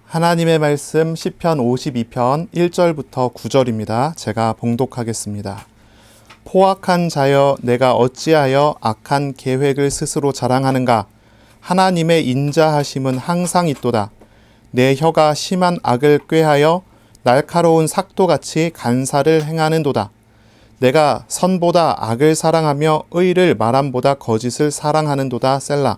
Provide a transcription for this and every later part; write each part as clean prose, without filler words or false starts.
하나님의 말씀 시편 52편 1절부터 9절입니다. 제가 봉독하겠습니다. 포악한 자여 내가 어찌하여 악한 계획을 스스로 자랑하는가? 하나님의 인자하심은 항상 있도다. 내 혀가 심한 악을 꾀하여 날카로운 삭도같이 간사를 행하는도다. 내가 선보다 악을 사랑하며 의를 말함보다 거짓을 사랑하는도다. 셀라.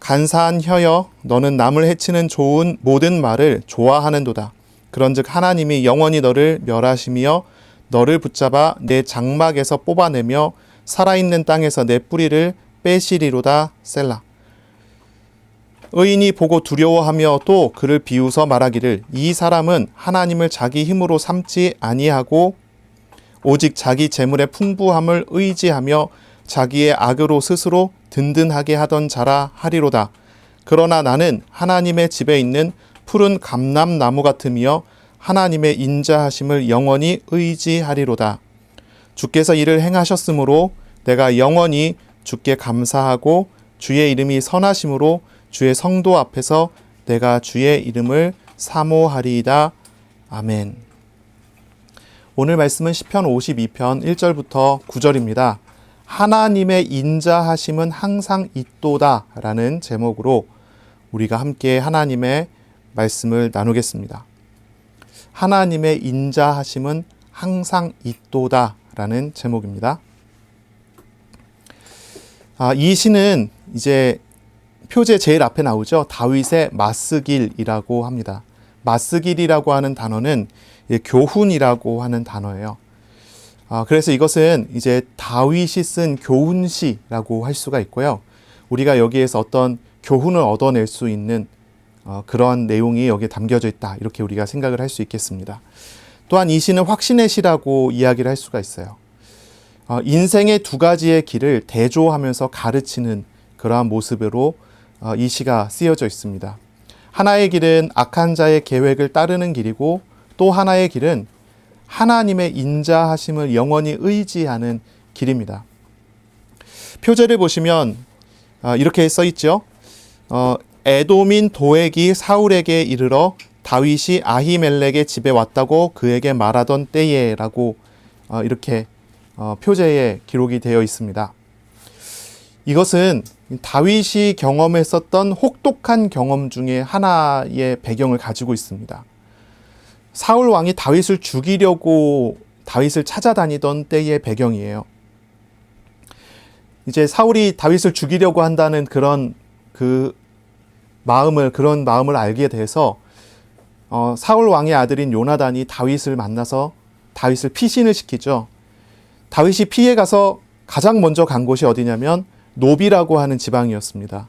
간사한 혀여 너는 남을 해치는 좋은 모든 말을 좋아하는도다. 그런즉 하나님이 영원히 너를 멸하시며 너를 붙잡아 내 장막에서 뽑아내며 살아있는 땅에서 내 뿌리를 빼시리로다. 셀라. 의인이 보고 두려워하며 또 그를 비웃어 말하기를 이 사람은 하나님을 자기 힘으로 삼지 아니하고 오직 자기 재물의 풍부함을 의지하며 자기의 악으로 스스로 든든하게 하던 자라 하리로다. 그러나 나는 하나님의 집에 있는 푸른 감람나무 같으며 하나님의 인자하심을 영원히 의지하리로다. 주께서 이를 행하셨으므로 내가 영원히 주께 감사하고 주의 이름이 선하심으로 주의 성도 앞에서 내가 주의 이름을 사모하리이다. 아멘. 오늘 말씀은 시편 52편 1절부터 9절입니다. 하나님의 인자하심은 항상 있도다 라는 제목으로 우리가 함께 하나님의 말씀을 나누겠습니다. 하나님의 인자하심은 항상 있도다 라는 제목입니다. 이 시는 이제 표제 제일 앞에 나오죠. 다윗의 맞스길이라고 합니다. 맞스길이라고 하는 단어는 교훈이라고 하는 단어예요. 그래서 이것은 이제 다윗이 쓴 교훈시라고 할 수가 있고요. 우리가 여기에서 어떤 교훈을 얻어낼 수 있는 그러한 내용이 여기에 담겨져 있다. 이렇게 우리가 생각을 할 수 있겠습니다. 또한 이 시는 확신의 시라고 이야기를 할 수가 있어요. 인생의 두 가지의 길을 대조하면서 가르치는 그러한 모습으로 이 시가 쓰여져 있습니다. 하나의 길은 악한 자의 계획을 따르는 길이고 또 하나의 길은 하나님의 인자하심을 영원히 의지하는 길입니다. 표제를 보시면 이렇게 써 있죠. 에돔인 도액이 사울에게 이르러 다윗이 아히멜렉의 집에 왔다고 그에게 말하던 때에 라고 이렇게 표제에 기록이 되어 있습니다. 이것은 다윗이 경험했었던 혹독한 경험 중에 하나의 배경을 가지고 있습니다. 사울 왕이 다윗을 죽이려고 다윗을 찾아다니던 때의 배경이에요. 이제 사울이 다윗을 죽이려고 한다는 그런 마음을 알게 돼서 사울 왕의 아들인 요나단이 다윗을 만나서 다윗을 피신을 시키죠. 다윗이 피해 가서 가장 먼저 간 곳이 어디냐면 노비라고 하는 지방이었습니다.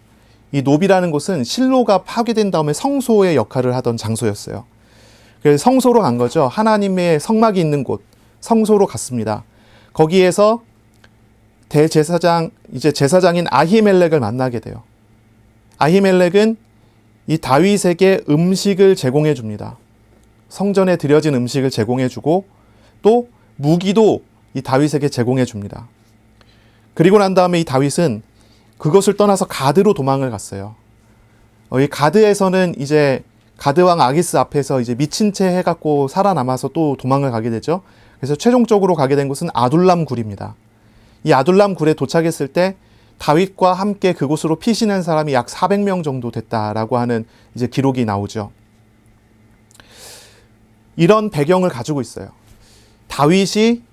이 노비라는 곳은 실로가 파괴된 다음에 성소의 역할을 하던 장소였어요. 그래서 성소로 간 거죠. 하나님의 성막이 있는 곳, 성소로 갔습니다. 거기에서 제사장인 아히멜렉을 만나게 돼요. 아히멜렉은 이 다윗에게 음식을 제공해 줍니다. 성전에 드려진 음식을 제공해 주고 또 무기도 이 다윗에게 제공해 줍니다. 그리고 난 다음에 이 다윗은 그것을 떠나서 가드로 도망을 갔어요. 이 가드에서는 이제 가드왕 아기스 앞에서 이제 미친 채 해갖고 살아남아서 또 도망을 가게 되죠. 그래서 최종적으로 가게 된 곳은 아둘람 굴입니다. 이 아둘람 굴에 도착했을 때 다윗과 함께 그곳으로 피신한 사람이 약 400명 정도 됐다라고 하는 이제 기록이 나오죠. 이런 배경을 가지고 있어요. 다윗이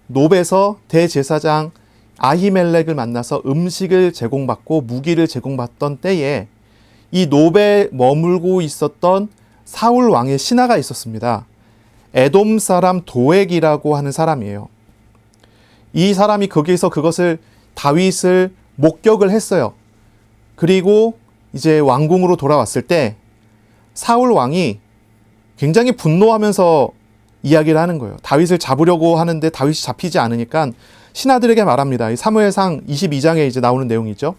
노베에서 대제사장 아히멜렉을 만나서 음식을 제공받고 무기를 제공받던 때에 이 노베에 머물고 있었던 사울 왕의 신하가 있었습니다. 에돔 사람 도액이라고 하는 사람이에요. 이 사람이 거기에서 다윗을 목격을 했어요. 그리고 이제 왕궁으로 돌아왔을 때 사울 왕이 굉장히 분노하면서 이야기를 하는 거예요. 다윗을 잡으려고 하는데 다윗이 잡히지 않으니까 신하들에게 말합니다. 이 사무엘상 22장에 이제 나오는 내용이죠.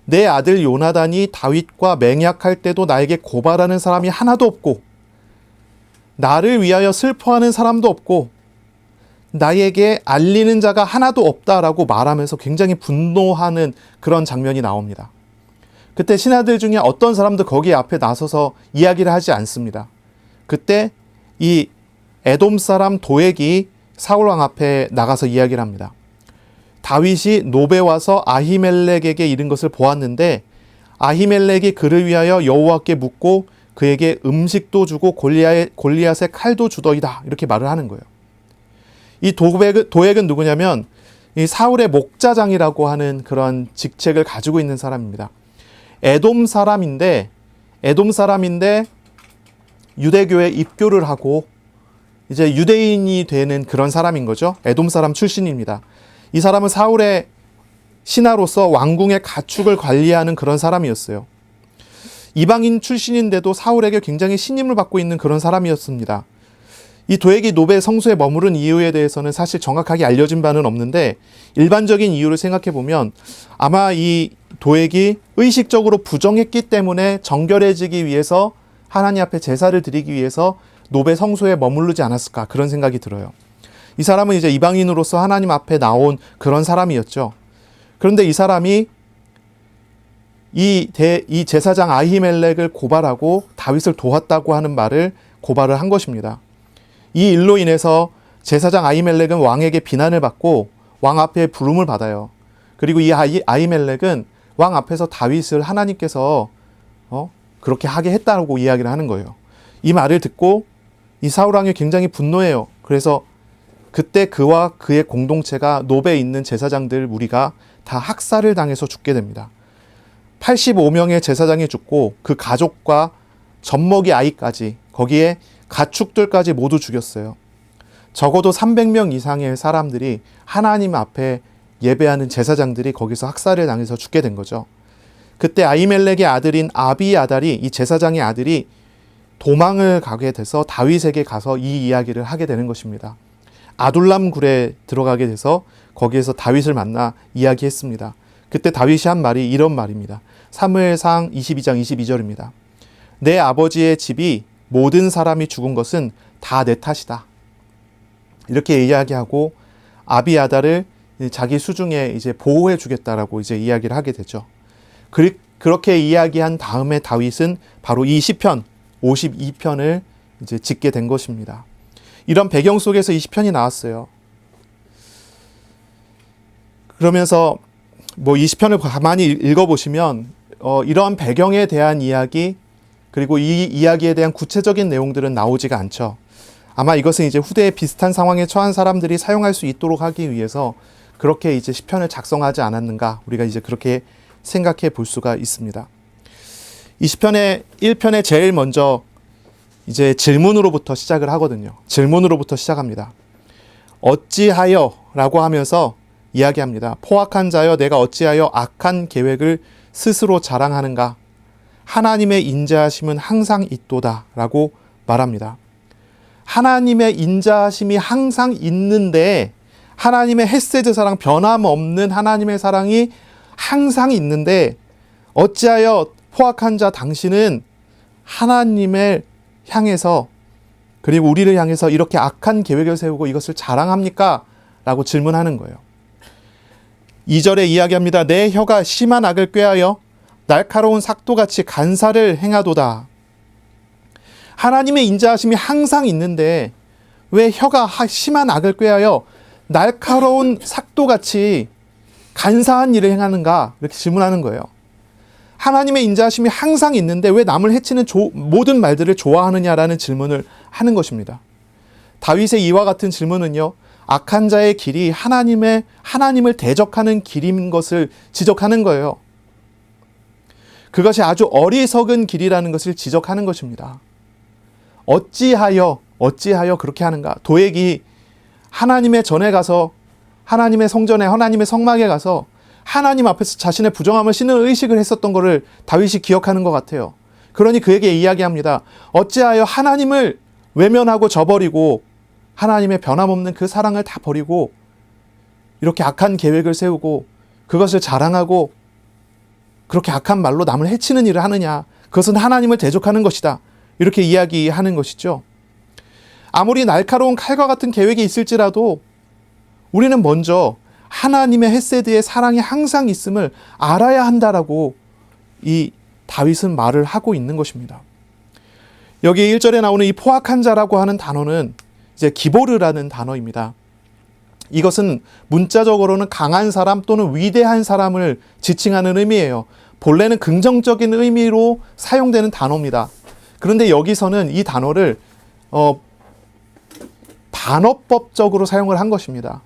내 아들 요나단이 다윗과 맹약할 때도 나에게 고발하는 사람이 하나도 없고 나를 위하여 슬퍼하는 사람도 없고 나에게 알리는 자가 하나도 없다라고 말하면서 굉장히 분노하는 그런 장면이 나옵니다. 그때 신하들 중에 어떤 사람도 거기 앞에 나서서 이야기를 하지 않습니다. 그때 이 에돔 사람 도액이 사울 왕 앞에 나가서 이야기를 합니다. 다윗이 노베 와서 아히멜렉에게 이른 것을 보았는데 아히멜렉이 그를 위하여 여호와께 묻고 그에게 음식도 주고 골리앗의 칼도 주더이다. 이렇게 말을 하는 거예요. 이 도액은 누구냐면 이 사울의 목자장이라고 하는 그런 직책을 가지고 있는 사람입니다. 에돔 사람인데 유대교에 입교를 하고 이제 유대인이 되는 그런 사람인 거죠. 에돔 사람 출신입니다. 이 사람은 사울의 신하로서 왕궁의 가축을 관리하는 그런 사람이었어요. 이방인 출신인데도 사울에게 굉장히 신임을 받고 있는 그런 사람이었습니다. 이 도액이 노베 성소에 머무른 이유에 대해서는 사실 정확하게 알려진 바는 없는데 일반적인 이유를 생각해 보면 아마 이 도액이 의식적으로 부정했기 때문에 정결해지기 위해서 하나님 앞에 제사를 드리기 위해서 노베 성소에 머무르지 않았을까 그런 생각이 들어요. 이 사람은 이제 이방인으로서 하나님 앞에 나온 그런 사람이었죠. 그런데 이 사람이 이 제사장 아히멜렉을 고발하고 다윗을 도왔다고 하는 말을 고발을 한 것입니다. 이 일로 인해서 제사장 아히멜렉은 왕에게 비난을 받고 왕 앞에 부름을 받아요. 그리고 이 아히멜렉은 왕 앞에서 다윗을 하나님께서 그렇게 하게 했다고 이야기를 하는 거예요. 이 말을 듣고 이 사울 왕이 굉장히 분노해요. 그래서 그때 그와 그의 공동체가 노베에 있는 제사장들 무리가 다 학살을 당해서 죽게 됩니다. 85명의 제사장이 죽고 그 가족과 젖먹이 아이까지 거기에 가축들까지 모두 죽였어요. 적어도 300명 이상의 사람들이 하나님 앞에 예배하는 제사장들이 거기서 학살을 당해서 죽게 된 거죠. 그때 아히멜렉의 아들인 아비아달이 이 제사장의 아들이 도망을 가게 돼서 다윗에게 가서 이 이야기를 하게 되는 것입니다. 아둘람 굴에 들어가게 돼서 거기에서 다윗을 만나 이야기했습니다. 그때 다윗이 한 말이 이런 말입니다. 사무엘상 22장 22절입니다. 내 아버지의 집이 모든 사람이 죽은 것은 다 내 탓이다. 이렇게 이야기하고 아비아달을 자기 수중에 이제 보호해 주겠다라고 이제 이야기를 하게 되죠. 그렇게 이야기한 다음에 다윗은 바로 이 시편 52편을 이제 짓게 된 것입니다. 이런 배경 속에서 이 시편이 나왔어요. 그러면서 이 시편을 가만히 읽어보시면 이러한 배경에 대한 이야기 그리고 이 이야기에 대한 구체적인 내용들은 나오지가 않죠. 아마 이것은 이제 후대에 비슷한 상황에 처한 사람들이 사용할 수 있도록 하기 위해서 그렇게 이제 시편을 작성하지 않았는가 우리가 이제 그렇게 생각해 볼 수가 있습니다. 이 시편의 1편에 제일 먼저 이제 질문으로부터 시작을 하거든요. 질문으로부터 시작합니다. 어찌하여 라고 하면서 이야기합니다. 포악한 자여 내가 어찌하여 악한 계획을 스스로 자랑하는가? 하나님의 인자하심은 항상 있도다 라고 말합니다. 하나님의 인자하심이 항상 있는데 하나님의 헤세드 사랑 변함없는 하나님의 사랑이 항상 있는데 어찌하여 포악한 자 당신은 하나님을 향해서 그리고 우리를 향해서 이렇게 악한 계획을 세우고 이것을 자랑합니까? 라고 질문하는 거예요. 2절에 이야기합니다. 내 혀가 심한 악을 꾀하여 날카로운 삭도같이 간사를 행하도다. 하나님의 인자하심이 항상 있는데 왜 혀가 심한 악을 꾀하여 날카로운 삭도같이 간사한 일을 행하는가? 이렇게 질문하는 거예요. 하나님의 인자하심이 항상 있는데 왜 남을 해치는 모든 말들을 좋아하느냐라는 질문을 하는 것입니다. 다윗의 이와 같은 질문은요. 악한 자의 길이 하나님을 대적하는 길인 것을 지적하는 거예요. 그것이 아주 어리석은 길이라는 것을 지적하는 것입니다. 어찌하여 그렇게 하는가? 도액이 하나님의 전에 가서 하나님의 성전에 하나님의 성막에 가서 하나님 앞에서 자신의 부정함을 씻는 의식을 했었던 것을 다윗이 기억하는 것 같아요. 그러니 그에게 이야기합니다. 어찌하여 하나님을 외면하고 저버리고 하나님의 변함없는 그 사랑을 다 버리고 이렇게 악한 계획을 세우고 그것을 자랑하고 그렇게 악한 말로 남을 해치는 일을 하느냐. 그것은 하나님을 대적하는 것이다. 이렇게 이야기하는 것이죠. 아무리 날카로운 칼과 같은 계획이 있을지라도 우리는 먼저 하나님의 헤세드의 사랑이 항상 있음을 알아야 한다라고 이 다윗은 말을 하고 있는 것입니다. 여기 1절에 나오는 이 포악한 자라고 하는 단어는 이제 기보르라는 단어입니다. 이것은 문자적으로는 강한 사람 또는 위대한 사람을 지칭하는 의미예요. 본래는 긍정적인 의미로 사용되는 단어입니다. 그런데 여기서는 이 단어를 반어법적으로 사용을 한 것입니다.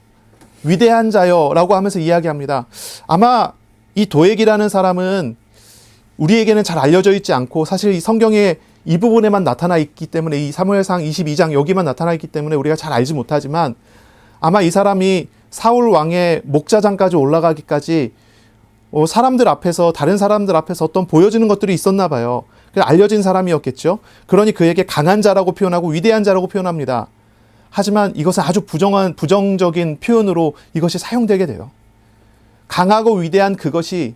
위대한 자여 라고 하면서 이야기합니다. 아마 이 도액이라는 사람은 우리에게는 잘 알려져 있지 않고 사실 이 성경에 이 부분에만 나타나 있기 때문에 이 사무엘상 22장 여기만 나타나 있기 때문에 우리가 잘 알지 못하지만 아마 이 사람이 사울 왕의 목자장까지 올라가기까지 사람들 앞에서 다른 사람들 앞에서 어떤 보여지는 것들이 있었나 봐요. 알려진 사람이었겠죠. 그러니 그에게 강한 자라고 표현하고 위대한 자라고 표현합니다. 하지만 이것은 아주 부정적인 표현으로 이것이 사용되게 돼요. 강하고 위대한 그것이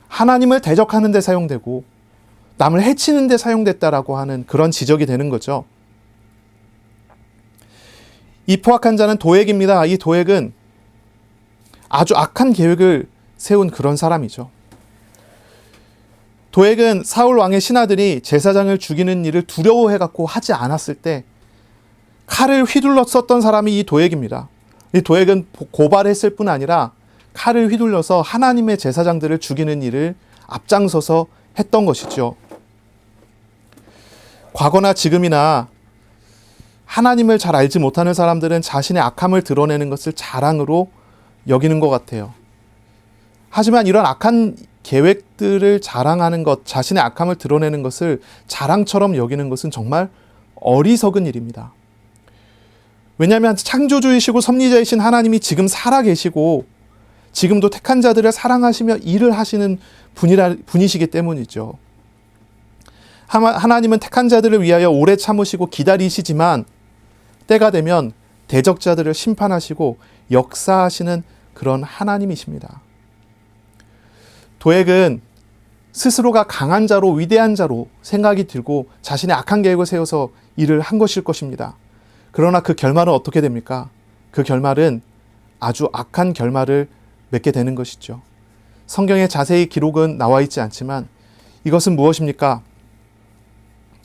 하나님을 대적하는 데 사용되고 남을 해치는 데 사용됐다라고 하는 그런 지적이 되는 거죠. 이 포악한 자는 도액입니다. 이 도액은 아주 악한 계획을 세운 그런 사람이죠. 도액은 사울 왕의 신하들이 제사장을 죽이는 일을 두려워해갖고 하지 않았을 때 칼을 휘둘러 썼던 사람이 이 도액입니다. 이 도액은 고발했을 뿐 아니라 칼을 휘둘러서 하나님의 제사장들을 죽이는 일을 앞장서서 했던 것이죠. 과거나 지금이나 하나님을 잘 알지 못하는 사람들은 자신의 악함을 드러내는 것을 자랑으로 여기는 것 같아요. 하지만 이런 악한 계획들을 자랑하는 것, 자신의 악함을 드러내는 것을 자랑처럼 여기는 것은 정말 어리석은 일입니다. 왜냐하면 창조주이시고 섭리자이신 하나님이 지금 살아계시고 지금도 택한 자들을 사랑하시며 일을 하시는 분이시기 때문이죠. 하나님은 택한 자들을 위하여 오래 참으시고 기다리시지만 때가 되면 대적자들을 심판하시고 역사하시는 그런 하나님이십니다. 도액은 스스로가 강한 자로 위대한 자로 생각이 들고 자신의 악한 계획을 세워서 일을 한 것일 것입니다. 그러나 그 결말은 어떻게 됩니까? 그 결말은 아주 악한 결말을 맺게 되는 것이죠. 성경에 자세히 기록은 나와 있지 않지만 이것은 무엇입니까?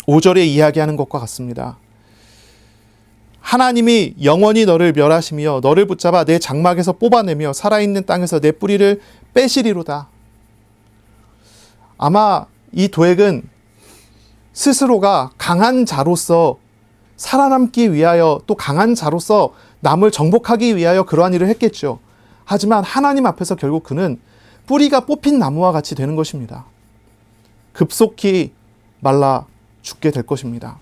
5절에 이야기하는 것과 같습니다. 하나님이 영원히 너를 멸하시며 너를 붙잡아 내 장막에서 뽑아내며 살아있는 땅에서 내 뿌리를 빼시리로다. 아마 이 도액은 스스로가 강한 자로서 살아남기 위하여 또 강한 자로서 남을 정복하기 위하여 그러한 일을 했겠죠. 하지만 하나님 앞에서 결국 그는 뿌리가 뽑힌 나무와 같이 되는 것입니다. 급속히 말라 죽게 될 것입니다.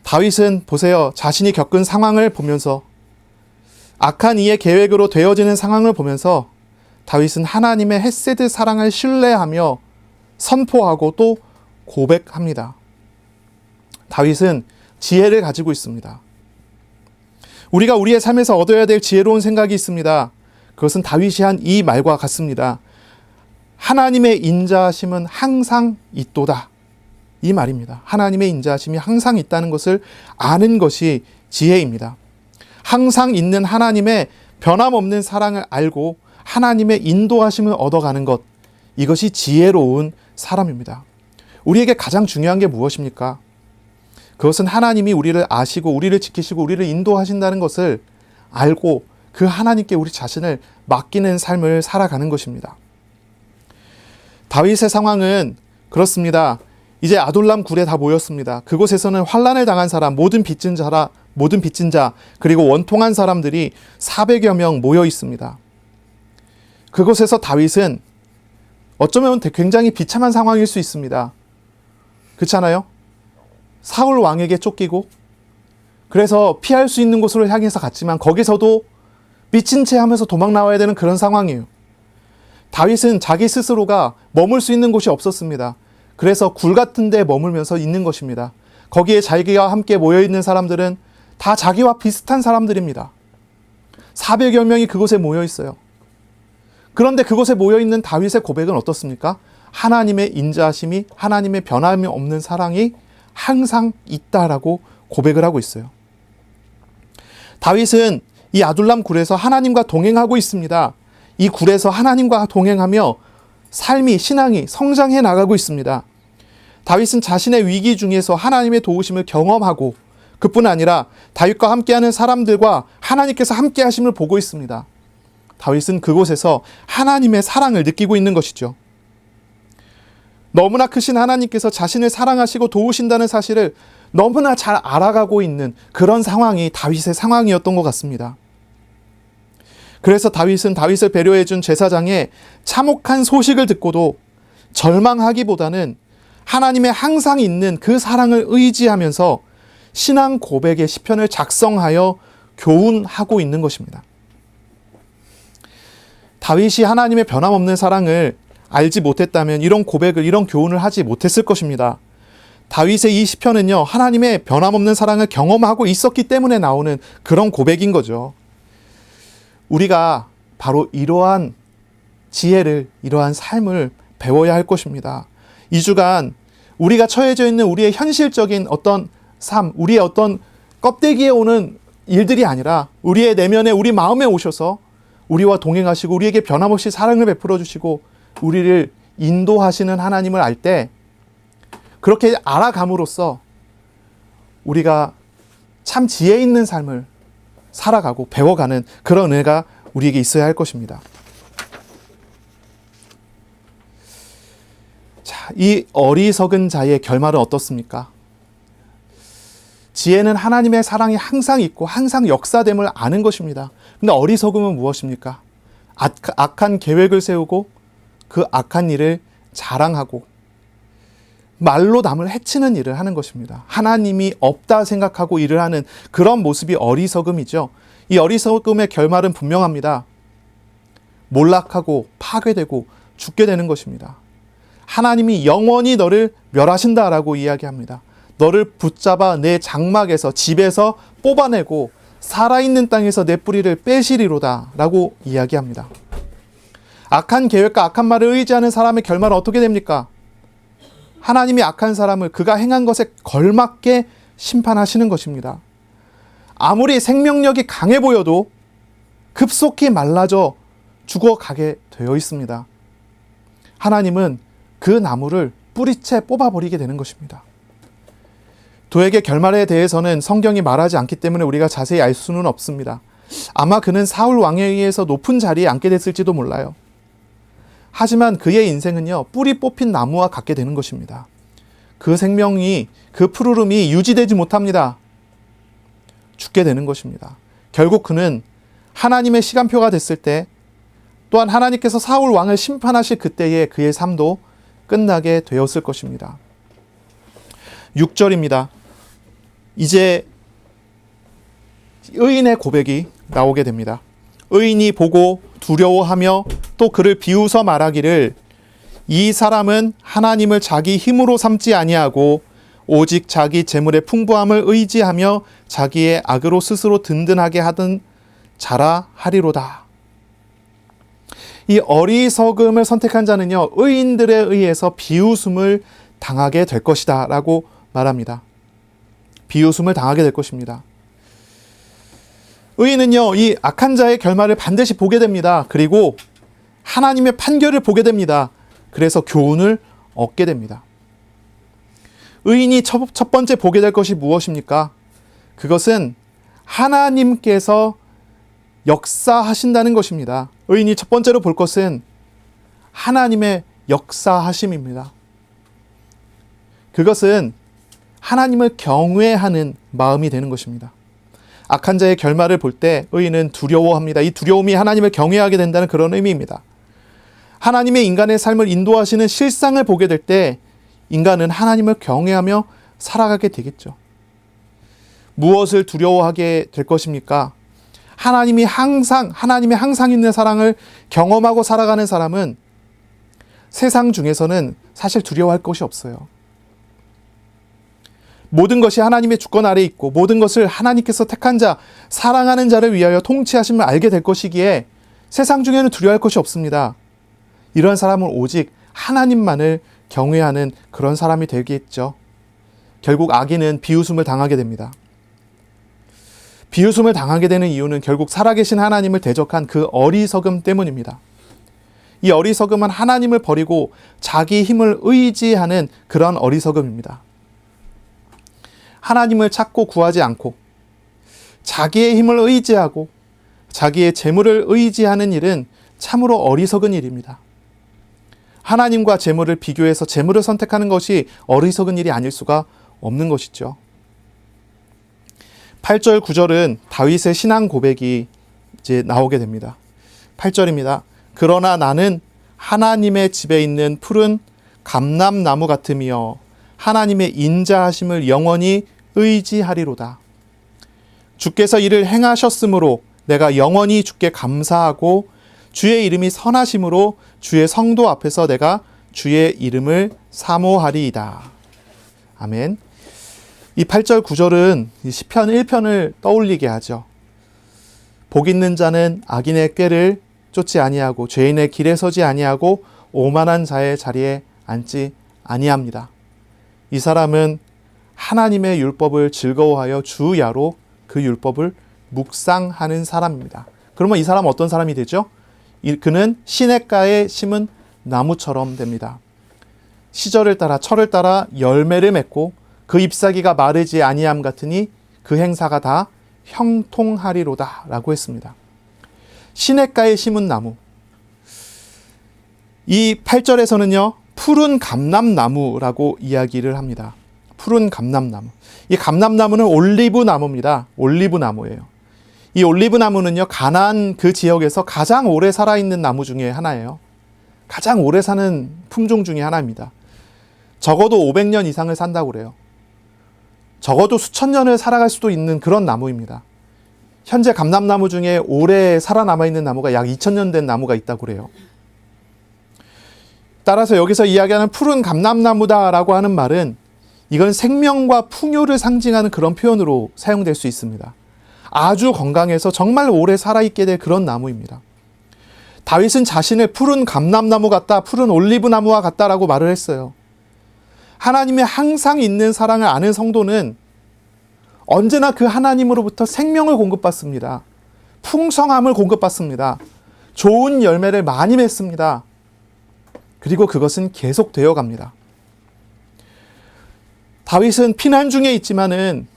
다윗은 보세요. 자신이 겪은 상황을 보면서 악한 이의 계획으로 되어지는 상황을 보면서 다윗은 하나님의 헤세드 사랑을 신뢰하며 선포하고 또 고백합니다. 다윗은 지혜를 가지고 있습니다. 우리가 우리의 삶에서 얻어야 될 지혜로운 생각이 있습니다. 그것은 다윗이 한 이 말과 같습니다. 하나님의 인자하심은 항상 있도다. 이 말입니다. 하나님의 인자하심이 항상 있다는 것을 아는 것이 지혜입니다. 항상 있는 하나님의 변함없는 사랑을 알고 하나님의 인도하심을 얻어가는 것, 이것이 지혜로운 사람입니다. 우리에게 가장 중요한 게 무엇입니까? 그것은 하나님이 우리를 아시고 우리를 지키시고 우리를 인도하신다는 것을 알고 그 하나님께 우리 자신을 맡기는 삶을 살아가는 것입니다. 다윗의 상황은 그렇습니다. 이제 아둘람 굴에 다 모였습니다. 그곳에서는 환난을 당한 사람, 모든 빚진 자, 그리고 원통한 사람들이 400여 명 모여 있습니다. 그곳에서 다윗은 어쩌면 굉장히 비참한 상황일 수 있습니다. 그렇잖아요? 사울 왕에게 쫓기고 그래서 피할 수 있는 곳으로 향해서 갔지만 거기서도 미친 채 하면서 도망 나와야 되는 그런 상황이에요. 다윗은 자기 스스로가 머물 수 있는 곳이 없었습니다. 그래서 굴 같은 데 머물면서 있는 것입니다. 거기에 자기와 함께 모여있는 사람들은 다 자기와 비슷한 사람들입니다. 400여 명이 그곳에 모여 있어요. 그런데 그곳에 모여있는 다윗의 고백은 어떻습니까? 하나님의 인자하심이, 하나님의 변함이 없는 사랑이 항상 있다라고 고백을 하고 있어요. 다윗은 이 아둘람 굴에서 하나님과 동행하고 있습니다. 이 굴에서 하나님과 동행하며 삶이, 신앙이 성장해 나가고 있습니다. 다윗은 자신의 위기 중에서 하나님의 도우심을 경험하고 그뿐 아니라 다윗과 함께하는 사람들과 하나님께서 함께 하심을 보고 있습니다. 다윗은 그곳에서 하나님의 사랑을 느끼고 있는 것이죠. 너무나 크신 하나님께서 자신을 사랑하시고 도우신다는 사실을 너무나 잘 알아가고 있는 그런 상황이 다윗의 상황이었던 것 같습니다. 그래서 다윗은 다윗을 배려해준 제사장의 참혹한 소식을 듣고도 절망하기보다는 하나님의 항상 있는 그 사랑을 의지하면서 신앙 고백의 시편을 작성하여 교훈하고 있는 것입니다. 다윗이 하나님의 변함없는 사랑을 알지 못했다면 이런 고백을, 이런 교훈을 하지 못했을 것입니다. 다윗의 이 시편은요, 하나님의 변함없는 사랑을 경험하고 있었기 때문에 나오는 그런 고백인 거죠. 우리가 바로 이러한 지혜를, 이러한 삶을 배워야 할 것입니다. 이 주간 우리가 처해져 있는 우리의 현실적인 어떤 삶, 우리의 어떤 껍데기에 오는 일들이 아니라 우리의 내면에, 우리 마음에 오셔서 우리와 동행하시고 우리에게 변함없이 사랑을 베풀어 주시고 우리를 인도하시는 하나님을 알 때, 그렇게 알아감으로써 우리가 참 지혜 있는 삶을 살아가고 배워가는 그런 은혜가 우리에게 있어야 할 것입니다. 자, 이 어리석은 자의 결말은 어떻습니까? 지혜는 하나님의 사랑이 항상 있고 항상 역사됨을 아는 것입니다. 근데 어리석음은 무엇입니까? 악한 계획을 세우고 그 악한 일을 자랑하고 말로 남을 해치는 일을 하는 것입니다. 하나님이 없다 생각하고 일을 하는 그런 모습이 어리석음이죠. 이 어리석음의 결말은 분명합니다. 몰락하고 파괴되고 죽게 되는 것입니다. 하나님이 영원히 너를 멸하신다라고 이야기합니다. 너를 붙잡아 내 장막에서, 집에서 뽑아내고 살아있는 땅에서 내 뿌리를 빼시리로다 라고 이야기합니다. 악한 계획과 악한 말을 의지하는 사람의 결말은 어떻게 됩니까? 하나님이 악한 사람을 그가 행한 것에 걸맞게 심판하시는 것입니다. 아무리 생명력이 강해 보여도 급속히 말라져 죽어가게 되어 있습니다. 하나님은 그 나무를 뿌리채 뽑아버리게 되는 것입니다. 도액의 결말에 대해서는 성경이 말하지 않기 때문에 우리가 자세히 알 수는 없습니다. 아마 그는 사울 왕에 의해서 높은 자리에 앉게 됐을지도 몰라요. 하지만 그의 인생은요, 뿌리 뽑힌 나무와 같게 되는 것입니다. 그 생명이, 그 푸르름이 유지되지 못합니다. 죽게 되는 것입니다. 결국 그는 하나님의 시간표가 됐을 때, 또한 하나님께서 사울 왕을 심판하실 그때에 그의 삶도 끝나게 되었을 것입니다. 6절입니다. 이제 의인의 고백이 나오게 됩니다. 의인이 보고 두려워하며 또 그를 비웃어 말하기를, 이 사람은 하나님을 자기 힘으로 삼지 아니하고 오직 자기 재물의 풍부함을 의지하며 자기의 악으로 스스로 든든하게 하던 자라 하리로다. 이 어리석음을 선택한 자는요, 의인들에 의해서 비웃음을 당하게 될 것이다 라고 말합니다. 비웃음을 당하게 될 것입니다. 의인은요, 이 악한 자의 결말을 반드시 보게 됩니다. 그리고 하나님의 판결을 보게 됩니다. 그래서 교훈을 얻게 됩니다. 의인이 첫 번째 보게 될 것이 무엇입니까? 그것은 하나님께서 역사하신다는 것입니다. 의인이 첫 번째로 볼 것은 하나님의 역사하심입니다. 그것은 하나님을 경외하는 마음이 되는 것입니다. 악한 자의 결말을 볼 때 의인은 두려워합니다. 이 두려움이 하나님을 경외하게 된다는 그런 의미입니다. 하나님의 인간의 삶을 인도하시는 실상을 보게 될 때 인간은 하나님을 경외하며 살아가게 되겠죠. 무엇을 두려워하게 될 것입니까? 하나님의 항상 있는 사랑을 경험하고 살아가는 사람은 세상 중에서는 사실 두려워할 것이 없어요. 모든 것이 하나님의 주권 아래에 있고 모든 것을 하나님께서 택한 자, 사랑하는 자를 위하여 통치하심을 알게 될 것이기에 세상 중에는 두려워할 것이 없습니다. 이런 사람은 오직 하나님만을 경외하는 그런 사람이 되겠죠. 결국 악인은 비웃음을 당하게 됩니다. 비웃음을 당하게 되는 이유는 결국 살아계신 하나님을 대적한 그 어리석음 때문입니다. 이 어리석음은 하나님을 버리고 자기 힘을 의지하는 그런 어리석음입니다. 하나님을 찾고 구하지 않고 자기의 힘을 의지하고 자기의 재물을 의지하는 일은 참으로 어리석은 일입니다. 하나님과 재물을 비교해서 재물을 선택하는 것이 어리석은 일이 아닐 수가 없는 것이죠. 8절, 9절은 다윗의 신앙 고백이 이제 나오게 됩니다. 8절입니다. 그러나 나는 하나님의 집에 있는 푸른 감람나무 같으며 하나님의 인자하심을 영원히 의지하리로다. 주께서 이를 행하셨으므로 내가 영원히 주께 감사하고 주의 이름이 선하심으로 주의 성도 앞에서 내가 주의 이름을 사모하리이다. 아멘. 이 8절 9절은 시편 1편을 떠올리게 하죠. 복 있는 자는 악인의 꾀를 쫓지 아니하고 죄인의 길에 서지 아니하고 오만한 자의 자리에 앉지 아니합니다. 이 사람은 하나님의 율법을 즐거워하여 주야로 그 율법을 묵상하는 사람입니다. 그러면 이 사람은 어떤 사람이 되죠? 그는 시냇가에 심은 나무처럼 됩니다. 시절을 따라 철을 따라 열매를 맺고 그 잎사귀가 마르지 아니함 같으니 그 행사가 다 형통하리로다 라고 했습니다. 시냇가에 심은 나무. 이 8절에서는요, 푸른 감람나무라고 이야기를 합니다. 푸른 감람나무. 이 감람나무는 올리브 나무입니다. 올리브 나무예요. 이 올리브 나무는요, 가나안 그 지역에서 가장 오래 살아있는 나무 중에 하나예요. 가장 오래 사는 품종 중에 하나입니다. 적어도 500년 이상을 산다고 그래요. 적어도 수천 년을 살아갈 수도 있는 그런 나무입니다. 현재 감람나무 중에 오래 살아남아 있는 나무가 약 2000년 된 나무가 있다고 그래요. 따라서 여기서 이야기하는 푸른 감람나무다라고 하는 말은 이건 생명과 풍요를 상징하는 그런 표현으로 사용될 수 있습니다. 아주 건강해서 정말 오래 살아있게 될 그런 나무입니다. 다윗은 자신을 푸른 감람나무 같다, 푸른 올리브 나무와 같다라고 말을 했어요. 하나님의 항상 있는 사랑을 아는 성도는 언제나 그 하나님으로부터 생명을 공급받습니다. 풍성함을 공급받습니다. 좋은 열매를 많이 맺습니다. 그리고 그것은 계속되어 갑니다. 다윗은 피난 중에 있지만은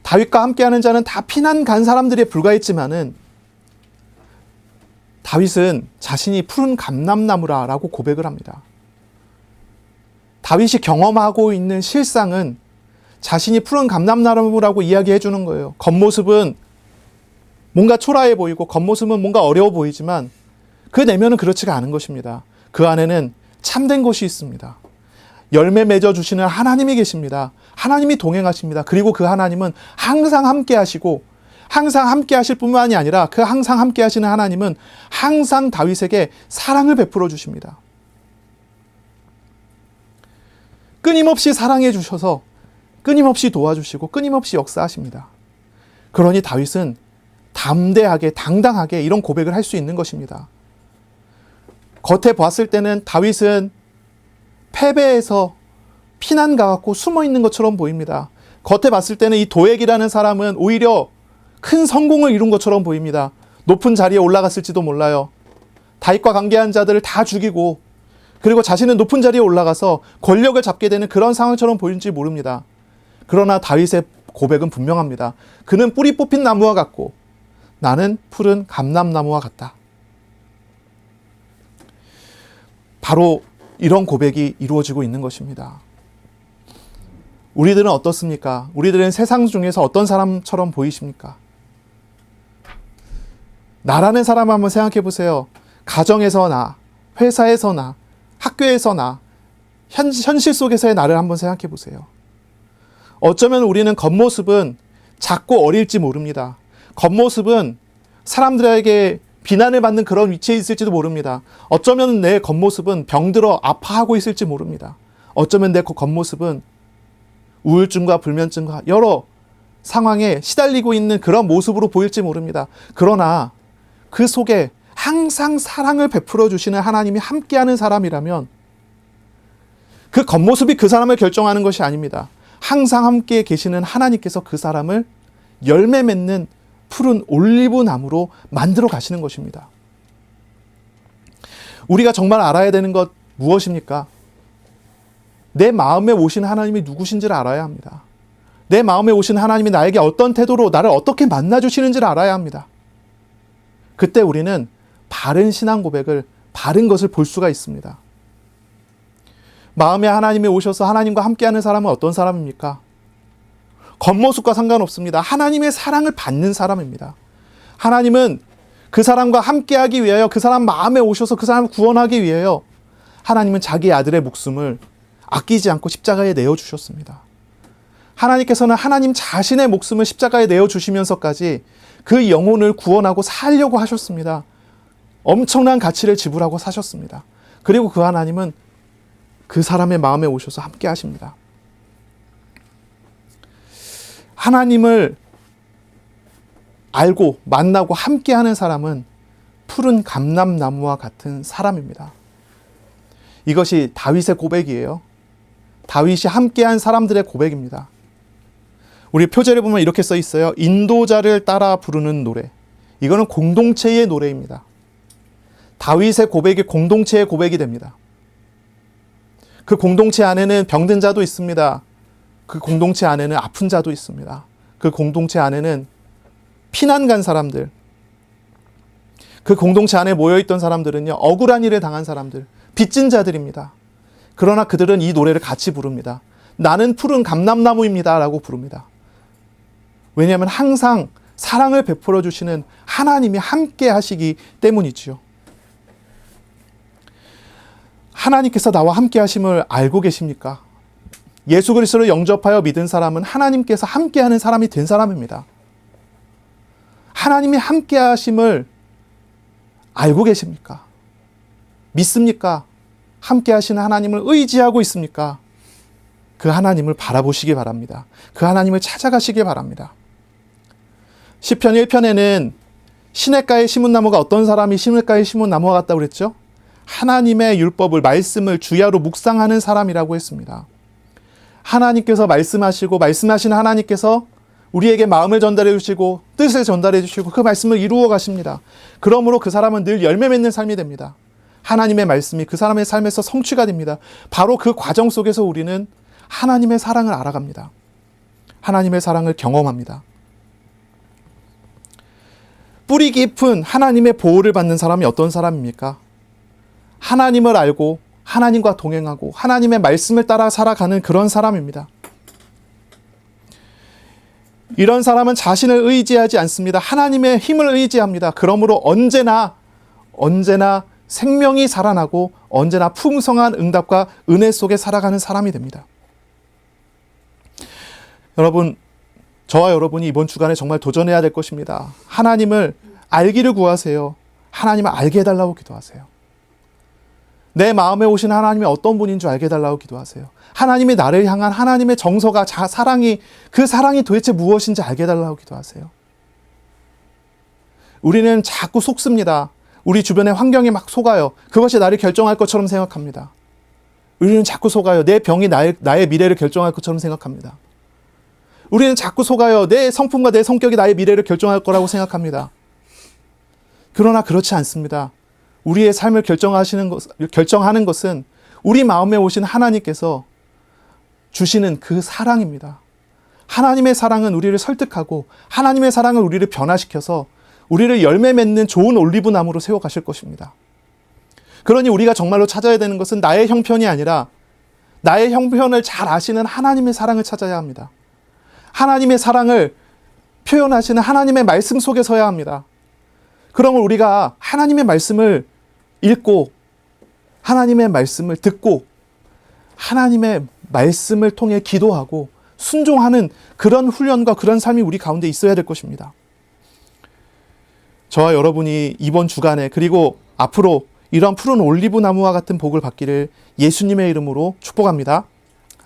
다윗과 함께하는 자는 다 피난 간 사람들에 불과했지만은 다윗은 자신이 푸른 감람나무라고 고백을 합니다. 다윗이 경험하고 있는 실상은 자신이 푸른 감람나무라고 이야기해 주는 거예요. 겉모습은 뭔가 초라해 보이고 겉모습은 뭔가 어려워 보이지만 그 내면은 그렇지가 않은 것입니다. 그 안에는 참된 것이 있습니다. 열매 맺어주시는 하나님이 계십니다. 하나님이 동행하십니다. 그리고 그 하나님은 항상 함께 하시고 항상 함께 하실 뿐만이 아니라 그 항상 함께 하시는 하나님은 항상 다윗에게 사랑을 베풀어 주십니다. 끊임없이 사랑해 주셔서 끊임없이 도와주시고 끊임없이 역사하십니다. 그러니 다윗은 담대하게 당당하게 이런 고백을 할 수 있는 것입니다. 겉에 봤을 때는 다윗은 패배해서 피난 가갖고 숨어 있는 것처럼 보입니다. 겉에 봤을 때는 이 도액이라는 사람은 오히려 큰 성공을 이룬 것처럼 보입니다. 높은 자리에 올라갔을지도 몰라요. 다윗과 관계한 자들을 다 죽이고 그리고 자신은 높은 자리에 올라가서 권력을 잡게 되는 그런 상황처럼 보일지 모릅니다. 그러나 다윗의 고백은 분명합니다. 그는 뿌리 뽑힌 나무와 같고 나는 푸른 감람나무와 같다. 바로 이런 고백이 이루어지고 있는 것입니다. 우리들은 어떻습니까? 우리들은 세상 중에서 어떤 사람처럼 보이십니까? 나라는 사람 한번 생각해 보세요. 가정에서 나, 회사에서 나, 학교에서 나, 현실 속에서의 나를 한번 생각해 보세요. 어쩌면 우리는 겉모습은 작고 어릴지 모릅니다. 겉모습은 사람들에게 비난을 받는 그런 위치에 있을지도 모릅니다. 어쩌면 내 겉모습은 병들어 아파하고 있을지 모릅니다. 어쩌면 내 겉모습은 우울증과 불면증과 여러 상황에 시달리고 있는 그런 모습으로 보일지 모릅니다. 그러나 그 속에 항상 사랑을 베풀어 주시는 하나님이 함께하는 사람이라면 그 겉모습이 그 사람을 결정하는 것이 아닙니다. 항상 함께 계시는 하나님께서 그 사람을 열매 맺는 푸른 올리브 나무로 만들어 가시는 것입니다. 우리가 정말 알아야 되는 것 무엇입니까? 내 마음에 오신 하나님이 누구신지를 알아야 합니다. 내 마음에 오신 하나님이 나에게 어떤 태도로 나를 어떻게 만나주시는지를 알아야 합니다. 그때 우리는 바른 신앙 고백을, 바른 것을 볼 수가 있습니다. 마음에 하나님이 오셔서 하나님과 함께하는 사람은 어떤 사람입니까? 겉모습과 상관없습니다. 하나님의 사랑을 받는 사람입니다. 하나님은 그 사람과 함께하기 위하여, 그 사람 마음에 오셔서 그 사람을 구원하기 위하여 하나님은 자기 아들의 목숨을 아끼지 않고 십자가에 내어주셨습니다. 하나님께서는 하나님 자신의 목숨을 십자가에 내어주시면서까지 그 영혼을 구원하고 살려고 하셨습니다. 엄청난 가치를 지불하고 사셨습니다. 그리고 그 하나님은 그 사람의 마음에 오셔서 함께 하십니다. 하나님을 알고 만나고 함께하는 사람은 푸른 감람나무와 같은 사람입니다. 이것이 다윗의 고백이에요. 다윗이 함께한 사람들의 고백입니다. 우리 표제를 보면 이렇게 써 있어요. 인도자를 따라 부르는 노래. 이거는 공동체의 노래입니다. 다윗의 고백이 공동체의 고백이 됩니다. 그 공동체 안에는 병든 자도 있습니다. 그 공동체 안에는 아픈 자도 있습니다. 그 공동체 안에는 피난 간 사람들, 그 공동체 안에 모여있던 사람들은요, 억울한 일을 당한 사람들, 빚진 자들입니다. 그러나 그들은 이 노래를 같이 부릅니다. 나는 푸른 감람나무입니다 라고 부릅니다. 왜냐하면 항상 사랑을 베풀어 주시는 하나님이 함께 하시기 때문이지요. 하나님께서 나와 함께 하심을 알고 계십니까? 예수 그리스도를 영접하여 믿은 사람은 하나님께서 함께 하는 사람이 된 사람입니다. 하나님이 함께 하심을 알고 계십니까? 믿습니까? 함께 하시는 하나님을 의지하고 있습니까? 그 하나님을 바라보시기 바랍니다. 그 하나님을 찾아가시기 바랍니다. 시편 1편에는 시냇가에 심은 나무가 어떤 사람이 시냇가에 심은 나무와 같다고 그랬죠? 하나님의 율법을, 말씀을 주야로 묵상하는 사람이라고 했습니다. 하나님께서 말씀하시고 말씀하시는 하나님께서 우리에게 마음을 전달해 주시고 뜻을 전달해 주시고 그 말씀을 이루어 가십니다. 그러므로 그 사람은 늘 열매 맺는 삶이 됩니다. 하나님의 말씀이 그 사람의 삶에서 성취가 됩니다. 바로 그 과정 속에서 우리는 하나님의 사랑을 알아갑니다. 하나님의 사랑을 경험합니다. 뿌리 깊은 하나님의 보호를 받는 사람이 어떤 사람입니까? 하나님을 알고 하나님과 동행하고 하나님의 말씀을 따라 살아가는 그런 사람입니다. 이런 사람은 자신을 의지하지 않습니다. 하나님의 힘을 의지합니다. 그러므로 언제나 생명이 살아나고 언제나 풍성한 응답과 은혜 속에 살아가는 사람이 됩니다. 여러분, 저와 여러분이 이번 주간에 정말 도전해야 될 것입니다. 하나님을 알기를 구하세요. 하나님을 알게 해달라고 기도하세요. 내 마음에 오신 하나님이 어떤 분인 줄 알게 해달라고 기도하세요. 하나님이 나를 향한 하나님의 정서가, 사랑이, 그 사랑이 도대체 무엇인지 알게 해달라고 기도하세요. 우리는 자꾸 속습니다. 우리 주변의 환경에 막 속아요. 그것이 나를 결정할 것처럼 생각합니다. 우리는 자꾸 속아요. 내 병이 나의 미래를 결정할 것처럼 생각합니다. 우리는 자꾸 속아요. 내 성품과 내 성격이 나의 미래를 결정할 거라고 생각합니다. 그러나 그렇지 않습니다. 우리의 삶을 결정하는 것은 우리 마음에 오신 하나님께서 주시는 그 사랑입니다. 하나님의 사랑은 우리를 설득하고 하나님의 사랑은 우리를 변화시켜서 우리를 열매 맺는 좋은 올리브나무로 세워가실 것입니다. 그러니 우리가 정말로 찾아야 되는 것은 나의 형편이 아니라 나의 형편을 잘 아시는 하나님의 사랑을 찾아야 합니다. 하나님의 사랑을 표현하시는 하나님의 말씀 속에 서야 합니다. 그러면 우리가 하나님의 말씀을 읽고 하나님의 말씀을 듣고 하나님의 말씀을 통해 기도하고 순종하는 그런 훈련과 그런 삶이 우리 가운데 있어야 될 것입니다. 저와 여러분이 이번 주간에 그리고 앞으로 이런 푸른 올리브 나무와 같은 복을 받기를 예수님의 이름으로 축복합니다.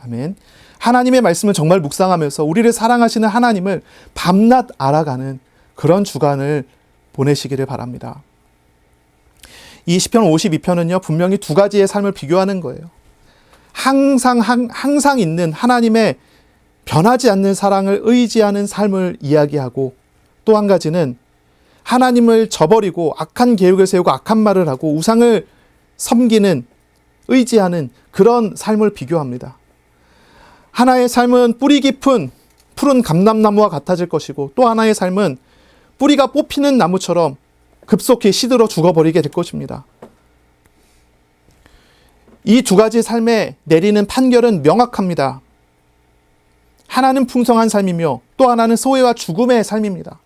아멘. 하나님의 말씀을 정말 묵상하면서 우리를 사랑하시는 하나님을 밤낮 알아가는 그런 주간을 보내시기를 바랍니다. 이 시편 52편은요, 분명히 두 가지의 삶을 비교하는 거예요. 항상 있는 하나님의 변하지 않는 사랑을 의지하는 삶을 이야기하고, 또 한 가지는 하나님을 저버리고 악한 계획을 세우고 악한 말을 하고 우상을 섬기는, 의지하는 그런 삶을 비교합니다. 하나의 삶은 뿌리 깊은 푸른 감람나무와 같아질 것이고, 또 하나의 삶은 뿌리가 뽑히는 나무처럼 급속히 시들어 죽어버리게 될 것입니다. 이 두 가지 삶에 내리는 판결은 명확합니다. 하나는 풍성한 삶이며 또 하나는 소외와 죽음의 삶입니다.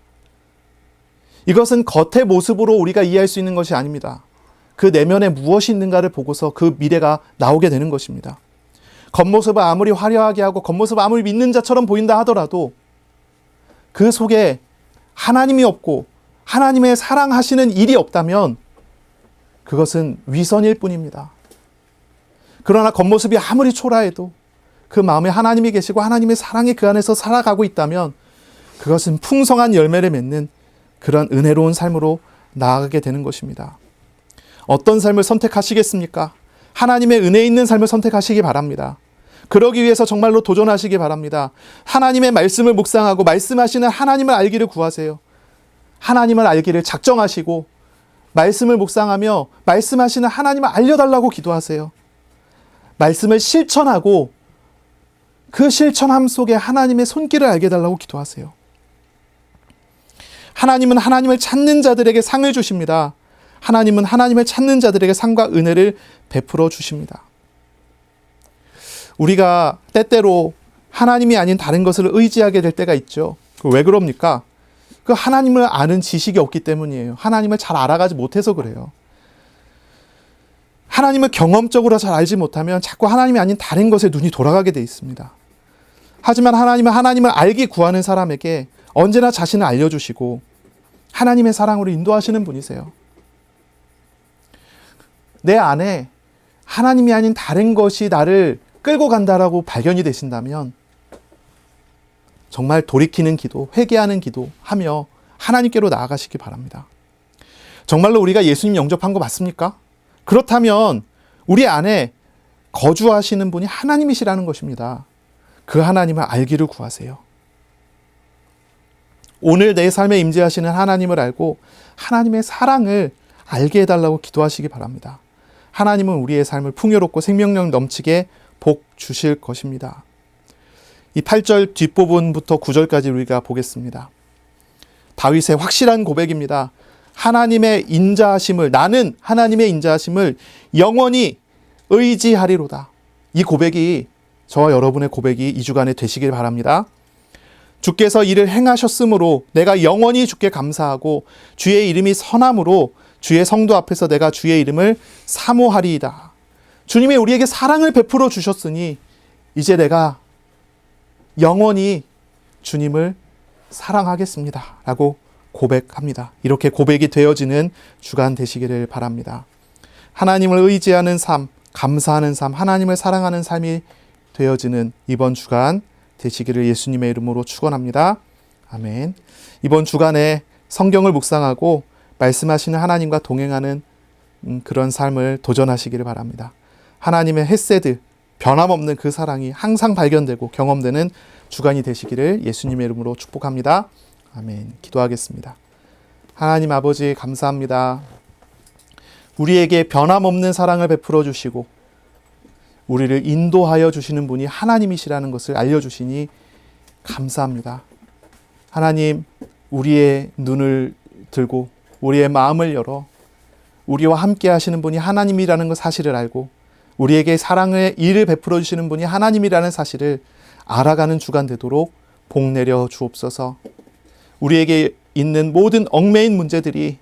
이것은 겉의 모습으로 우리가 이해할 수 있는 것이 아닙니다. 그 내면에 무엇이 있는가를 보고서 그 미래가 나오게 되는 것입니다. 겉모습을 아무리 화려하게 하고 겉모습을 아무리 믿는 자처럼 보인다 하더라도 그 속에 하나님이 없고 하나님의 사랑하시는 일이 없다면 그것은 위선일 뿐입니다. 그러나 겉모습이 아무리 초라해도 그 마음에 하나님이 계시고 하나님의 사랑이 그 안에서 살아가고 있다면 그것은 풍성한 열매를 맺는 그런 은혜로운 삶으로 나아가게 되는 것입니다. 어떤 삶을 선택하시겠습니까? 하나님의 은혜 있는 삶을 선택하시기 바랍니다. 그러기 위해서 정말로 도전하시기 바랍니다. 하나님의 말씀을 묵상하고 말씀하시는 하나님을 알기를 구하세요. 하나님을 알기를 작정하시고 말씀을 묵상하며 말씀하시는 하나님을 알려달라고 기도하세요. 말씀을 실천하고 그 실천함 속에 하나님의 손길을 알게 해달라고 기도하세요. 하나님은 하나님을 찾는 자들에게 상을 주십니다. 하나님은 하나님을 찾는 자들에게 상과 은혜를 베풀어 주십니다. 우리가 때때로 하나님이 아닌 다른 것을 의지하게 될 때가 있죠. 왜 그럽니까? 그 하나님을 아는 지식이 없기 때문이에요. 하나님을 잘 알아가지 못해서 그래요. 하나님을 경험적으로 잘 알지 못하면 자꾸 하나님이 아닌 다른 것에 눈이 돌아가게 돼 있습니다. 하지만 하나님은 하나님을 알기 구하는 사람에게 언제나 자신을 알려주시고 하나님의 사랑으로 인도하시는 분이세요. 내 안에 하나님이 아닌 다른 것이 나를 끌고 간다라고 발견이 되신다면 정말 돌이키는 기도, 회개하는 기도 하며 하나님께로 나아가시기 바랍니다. 정말로 우리가 예수님 영접한 거 맞습니까? 그렇다면 우리 안에 거주하시는 분이 하나님이시라는 것입니다. 그 하나님을 알기를 구하세요. 오늘 내 삶에 임재하시는 하나님을 알고 하나님의 사랑을 알게 해달라고 기도하시기 바랍니다. 하나님은 우리의 삶을 풍요롭고 생명력 넘치게 복 주실 것입니다. 이 8절 뒷부분부터 9절까지 우리가 보겠습니다. 다윗의 확실한 고백입니다. 하나님의 인자하심을, 나는 하나님의 인자하심을 영원히 의지하리로다. 이 고백이, 저와 여러분의 고백이 2주간에 되시길 바랍니다. 주께서 이를 행하셨으므로 내가 영원히 주께 감사하고 주의 이름이 선함으로 주의 성도 앞에서 내가 주의 이름을 사모하리이다. 주님이 우리에게 사랑을 베풀어 주셨으니 이제 내가 영원히 주님을 사랑하겠습니다. 라고 고백합니다. 이렇게 고백이 되어지는 주간 되시기를 바랍니다. 하나님을 의지하는 삶, 감사하는 삶, 하나님을 사랑하는 삶이 되어지는 이번 주간 되시기를 예수님의 이름으로 축원합니다. 아멘. 이번 주간에 성경을 묵상하고 말씀하시는 하나님과 동행하는 그런 삶을 도전하시기를 바랍니다. 하나님의 헤세드, 변함없는 그 사랑이 항상 발견되고 경험되는 주간이 되시기를 예수님의 이름으로 축복합니다. 아멘. 기도하겠습니다. 하나님 아버지 감사합니다. 우리에게 변함없는 사랑을 베풀어 주시고 우리를 인도하여 주시는 분이 하나님이시라는 것을 알려주시니 감사합니다. 하나님, 우리의 눈을 들고 우리의 마음을 열어 우리와 함께 하시는 분이 하나님이라는 그 사실을 알고 우리에게 사랑의 일을 베풀어 주시는 분이 하나님이라는 사실을 알아가는 주간 되도록 복 내려 주옵소서. 우리에게 있는 모든 얽매인 문제들이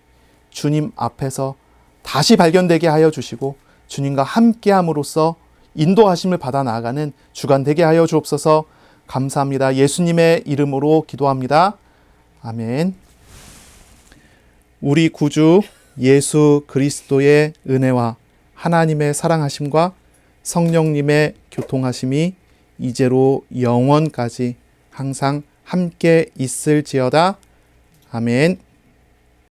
주님 앞에서 다시 발견되게 하여 주시고 주님과 함께함으로써 인도하심을 받아 나아가는 주간 되게 하여 주옵소서. 감사합니다. 예수님의 이름으로 기도합니다. 아멘. 우리 구주 예수 그리스도의 은혜와 하나님의 사랑하심과 성령님의 교통하심이 이제로 영원까지 항상 함께 있을지어다. 아멘.